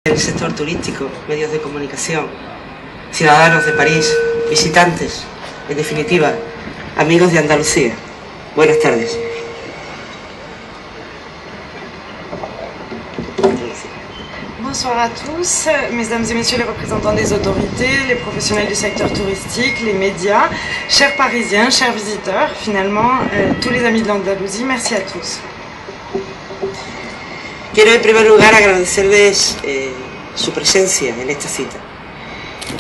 El sector turístico, medios de comunicación, ciudadanos de París, visitantes, en definitiva, amigos de Andalucía. Buenas tardes. Bonsoir à tous, mesdames et messieurs les représentants des autorités, les professionnels du secteur touristique, les médias, chers parisiens, chers visiteurs, finalement, tous les amis de l'Andalousie, merci à tous. Quiero en primer lugar agradecerles su presencia en esta cita.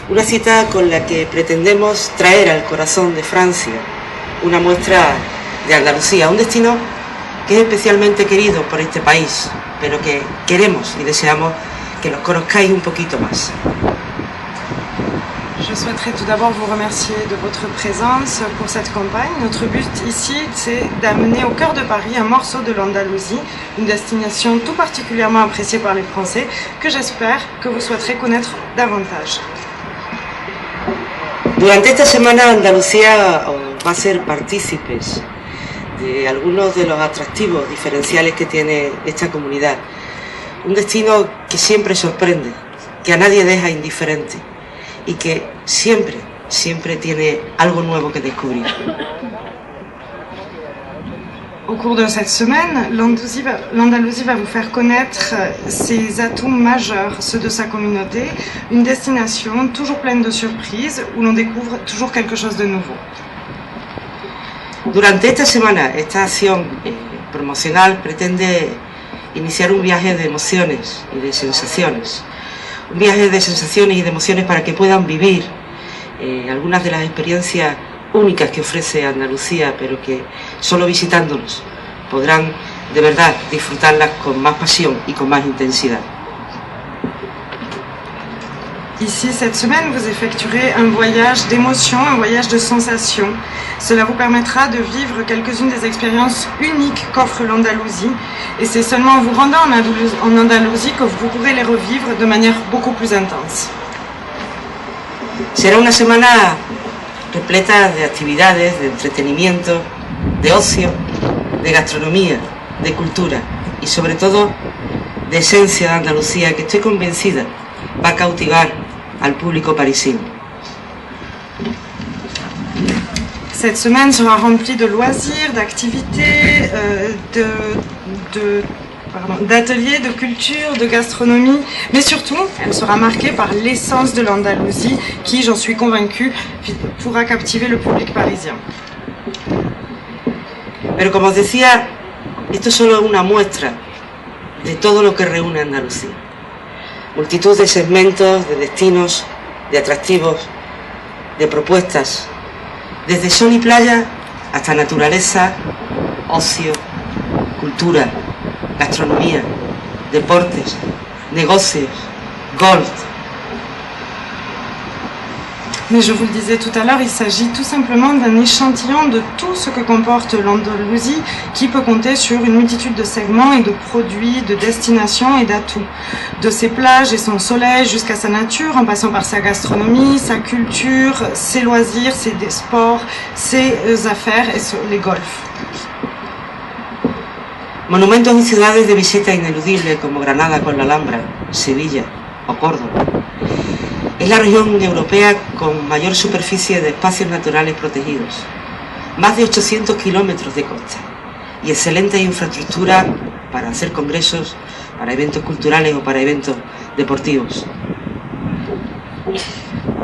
Una cita con la que pretendemos traer al corazón de Francia una muestra de Andalucía, un destino que es especialmente querido por este país, pero que queremos y deseamos que los conozcáis un poquito más. Je souhaiterais tout d'abord vous remercier de votre présence pour cette campagne. Notre but ici, c'est d'amener au cœur de Paris un morceau de l'Andalousie, une destination tout particulièrement appréciée par les Français, que j'espère que vous souhaiterez connaître davantage. Durante esta semana Andalucía va a ser partícipes de algunos de los atractivos diferenciales que tiene esta comunidad. Un destino que siempre sorprende, que a nadie deja indiferente y que siempre tiene algo nuevo que descubrir. Au cours de cette semaine, l'Andalousie va vous faire connaître ses atouts majeurs, ceux de sa communauté, une destination toujours pleine de surprises où l'on découvre toujours quelque chose de nouveau. Durante esta semana, esta acción promocional pretende iniciar un viaje de emociones y de sensaciones. Un viaje de sensaciones y de emociones para que puedan vivir algunas de las experiencias únicas que ofrece Andalucía, pero que solo visitándonos podrán de verdad disfrutarlas con más pasión y con más intensidad. Ici, cette semaine, vous effectuerez un voyage d'émotions, un voyage de sensations. Cela vous permettra de vivre quelques-unes des expériences uniques qu'offre l'Andalousie. Et c'est seulement en vous rendant en Andalousie que vous pourrez les revivre de manière beaucoup plus intense. Será una semana repleta de actividades, de entretenimiento, de ocio, de gastronomía, de cultura y sobre todo de esencia de Andalucía que estoy convencida va a cautivar al público parisino. Cette semaine sera remplie de loisirs, d'activités, d'ateliers, de culture, de gastronomie, mais surtout, elle sera marquée par l'essence de l'Andalousie qui, j'en suis convaincue, pourra captiver le public parisien. Pero como os decía, esto es solo una muestra de todo lo que reúne Andalucía. Multitud de segmentos, de destinos, de atractivos, de propuestas, desde sol y playa hasta naturaleza, ocio, cultura, gastronomía, deportes, negocios, golf. Mais je vous le disais tout à l'heure, il s'agit tout simplement d'un échantillon de tout ce que comporte l'Andalousie, qui peut compter sur une multitude de segments et de produits, de destinations et d'atouts. De ses plages et son soleil jusqu'à sa nature, en passant par sa gastronomie, sa culture, ses loisirs, ses sports, ses affaires et les golfs. Monumentos y ciudades de visita ineludible como Granada con la Alhambra, Sevilla o Córdoba. Es la región europea con mayor superficie de espacios naturales protegidos, más de 800 kilómetros de costa y excelente infraestructura para hacer congresos, para eventos culturales o para eventos deportivos.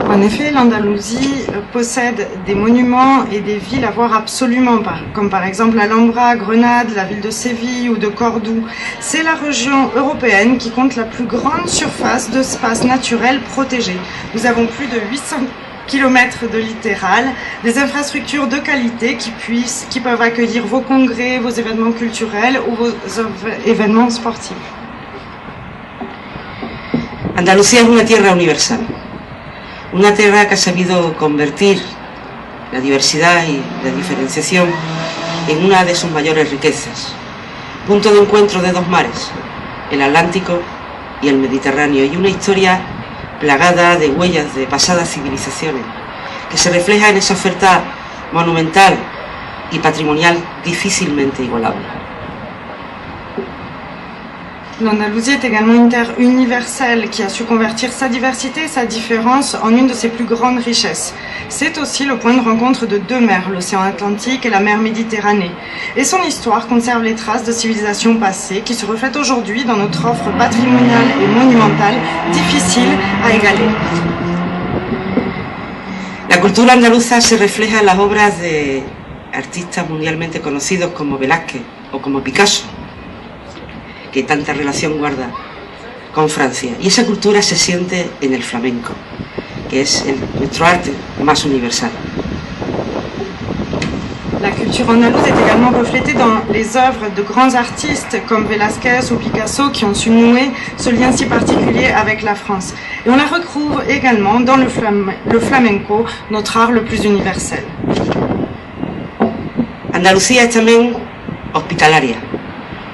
En effet, l'Andalousie possède des monuments et des villes à voir absolument, comme par exemple l'Alhambra, Grenade, la ville de Séville ou de Cordoue. C'est la région européenne qui compte la plus grande surface d'espaces naturels protégés. Nous avons plus de 800 km de littoral, des infrastructures de qualité qui peuvent accueillir vos congrès, vos événements culturels ou vos événements sportifs. Andalucía es una tierra universal. Una tierra que ha sabido convertir la diversidad y la diferenciación en una de sus mayores riquezas. Punto de encuentro de dos mares, el Atlántico y el Mediterráneo, y una historia plagada de huellas de pasadas civilizaciones, que se refleja en esa oferta monumental y patrimonial difícilmente igualable. L'Andalousie est également une terre universelle qui a su convertir sa diversité et sa différence en une de ses plus grandes richesses. C'est aussi le point de rencontre de deux mers, l'océan Atlantique et la mer Méditerranée. Et son histoire conserve les traces de civilisations passées qui se reflètent aujourd'hui dans notre offre patrimoniale et monumentale, difficile à égaler. La cultura andaluza se refleja en las obras de artistas mundialmente conocidos como Velázquez o como Picasso, que tanta relación guarda con Francia. Y esa cultura se siente en el flamenco, que es nuestro arte más universal. La culture andalouse est également reflétée dans les œuvres de grands artistes comme Velázquez ou Picasso qui ont su nouer ce lien si particulier avec la France. Et on la retrouve également dans le flamenco, notre art le plus universel. Andalucía es también hospitalaria,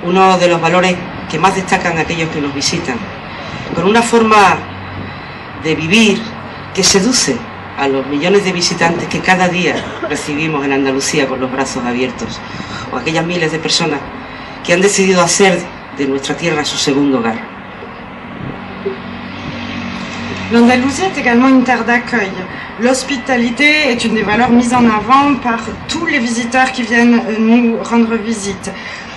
uno de los valores que más destacan aquellos que nos visitan, con una forma de vivir que seduce a los millones de visitantes que cada día recibimos en Andalucía con los brazos abiertos, o aquellas miles de personas que han decidido hacer de nuestra tierra su segundo hogar. L'Andalousie est également une terre d'accueil. L'hospitalité est une des valeurs mises en avant par tous les visiteurs qui viennent nous rendre visite.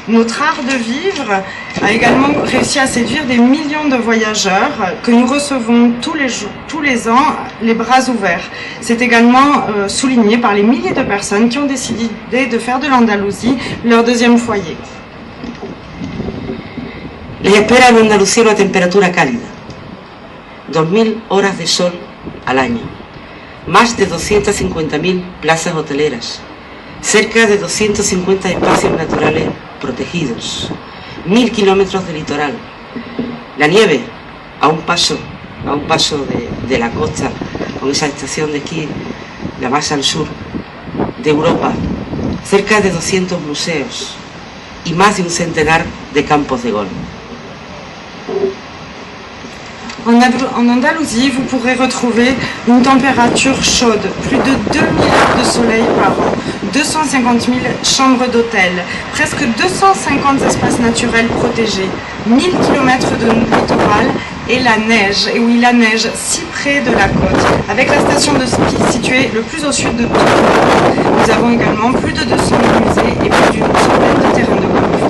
Notre art de vivre a également réussi à séduire des millions de voyageurs que nous recevons tous les ans, les bras ouverts. C'est également souligné par les milliers de personnes qui ont décidé de faire de l'Andalousie leur deuxième foyer. Les espera en Andalucía una temperatura cálida, 2000 horas de sol al año, más de 250.000 plazas hoteleras, cerca de 250 espacios naturales protegidos, 1000 kilómetros de litoral, la nieve a un paso de la costa, con esa estación de esquí la más al sur de Europa, cerca de 200 museos y más de un centenar de campos de golf. En Andalousie, vous pourrez retrouver une température chaude, plus de 2000 heures de soleil par an, 250 000 chambres d'hôtel, presque 250 espaces naturels protégés, 1000 km de littoral et la neige, et oui la neige si près de la côte, avec la station de ski située le plus au sud de tout le monde. Nous avons également plus de 200 musées et plus d'une centaine de terrains de golf.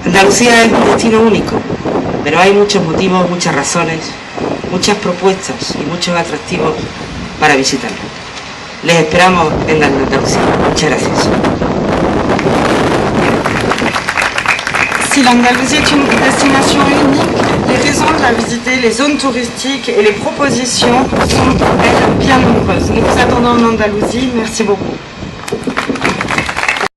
Andalucía es un destino único, pero hay muchos motivos, muchas razones, muchas propuestas y muchos atractivos para visitarlo. Les esperamos en Andalucía. Muchas gracias. Si l'Andalousie est une destination unique, les raisons de la visiter, les zones touristiques et les propositions sont, elles, bien nombreuses. Nous vous attendons en Andalousie. Merci beaucoup.